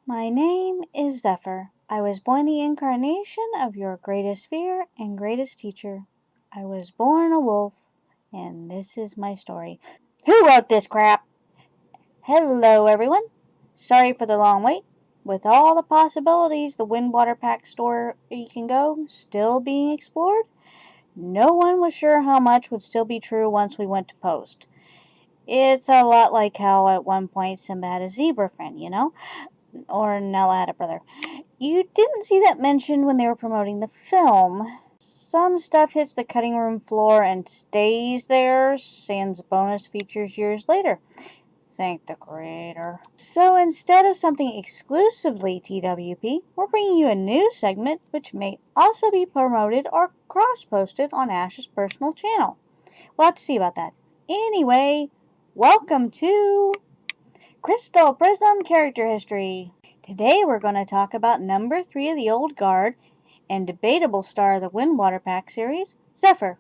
My name is Zephyr. I was born the incarnation of your greatest fear and greatest teacher. I was born a wolf, and this is my story. Who wrote this crap? Hello, everyone. Sorry for the long wait. With all the possibilities the Windwater Pack story can go still being explored, no one was sure how much would still be true once we went to post. It's a lot like how at one point Simba had a zebra friend, or Nella had a brother. You didn't see that mentioned when they were promoting the film. Some stuff hits the cutting room floor and stays there, sans bonus features years later. Thank the creator. So instead of something exclusively TWP, we're bringing you a new segment which may also be promoted or cross-posted on Ash's personal channel. We'll have to see about that. Anyway, welcome to Crystal Prism Character History. Today we're going to talk about number 3 of the Old Guard and debatable star of the Windwater Pack series, Zephyr.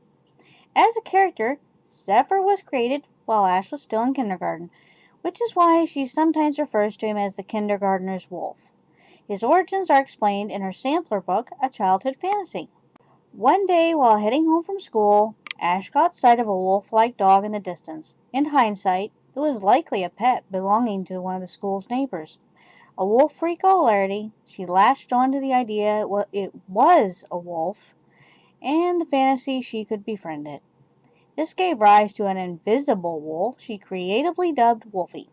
As a character, Zephyr was created while Ash was still in kindergarten, which is why she sometimes refers to him as the kindergartner's wolf. His origins are explained in her sampler book, A Childhood Fantasy. One day while heading home from school, Ash caught sight of a wolf-like dog in the distance. In hindsight, it was likely a pet belonging to one of the school's neighbors. A wolf freak already, she latched on to the idea it was a wolf, and the fantasy she could befriend it. This gave rise to an invisible wolf she creatively dubbed Wolfie.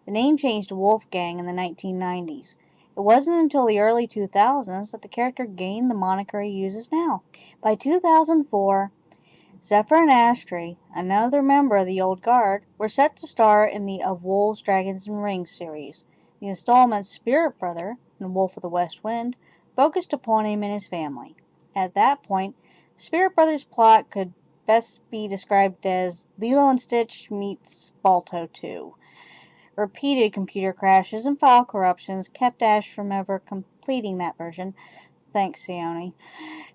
The name changed to Wolfgang in the 1990s. It wasn't until the early 2000s that the character gained the moniker he uses now. By 2004, Zephyr and Ashtray, another member of the Old Guard, were set to star in the Of Wolves, Dragons, and Rings series. The installment Spirit Brother, and Wolf of the West Wind, focused upon him and his family. At that point, Spirit Brother's plot could best be described as Lilo and Stitch meets Balto 2. Repeated computer crashes and file corruptions kept Ash from ever completing that version. Thanks, Sony.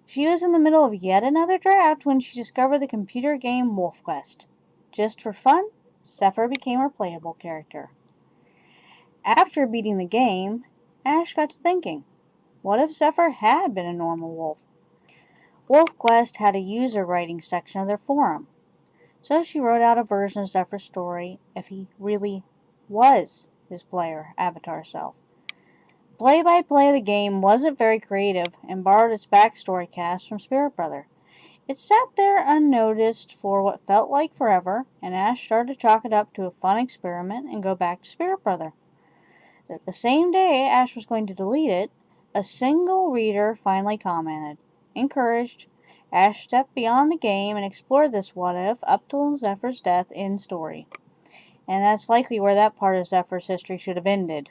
She was in the middle of yet another draft when she discovered the computer game WolfQuest. Just for fun, Zephyr became her playable character. After beating the game, Ash got to thinking, what if Zephyr had been a normal wolf? WolfQuest had a user writing section of their forum, so she wrote out a version of Zephyr's story if he really was his player avatar self. Play-by-play of the game wasn't very creative and borrowed its backstory cast from Spirit Brother. It sat there unnoticed for what felt like forever, and Ash started to chalk it up to a fun experiment and go back to Spirit Brother. The same day Ash was going to delete it, a single reader finally commented. Encouraged, Ash stepped beyond the game and explored this what-if up till Zephyr's death in story. And that's likely where that part of Zephyr's history should have ended.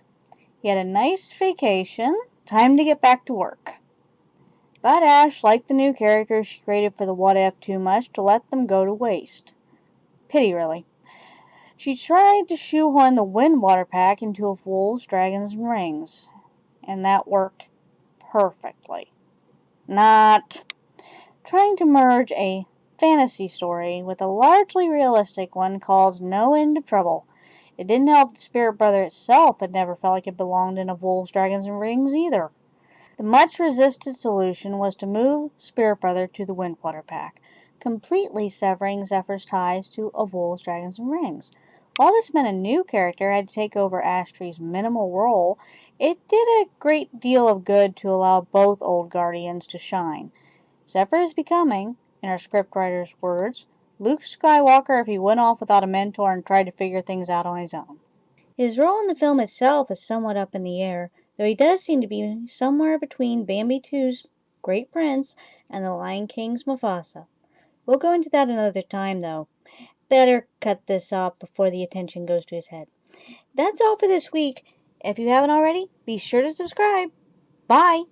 He had a nice vacation, time to get back to work. But Ash liked the new characters she created for the what-if too much to let them go to waste. Pity, really. She tried to shoehorn the Windwater Pack into Of Wolves, Dragons, and Rings, and that worked perfectly. Not. Trying to merge a fantasy story with a largely realistic one caused no end of trouble. It didn't help the Spirit Brother itself had never felt like it belonged in Of Wolves, Dragons, and Rings either. The much resisted solution was to move Spirit Brother to the Windwater Pack, completely severing Zephyr's ties to Of Wolves, Dragons, and Rings. While this meant a new character had to take over Ashtray's minimal role, it did a great deal of good to allow both old Guardians to shine. Zephyr is becoming, in our scriptwriter's words, Luke Skywalker if he went off without a mentor and tried to figure things out on his own. His role in the film itself is somewhat up in the air, though he does seem to be somewhere between Bambi 2's Great Prince and The Lion King's Mufasa. We'll go into that another time, though. Better cut this off before the attention goes to his head. That's all for this week. If you haven't already, be sure to subscribe. Bye!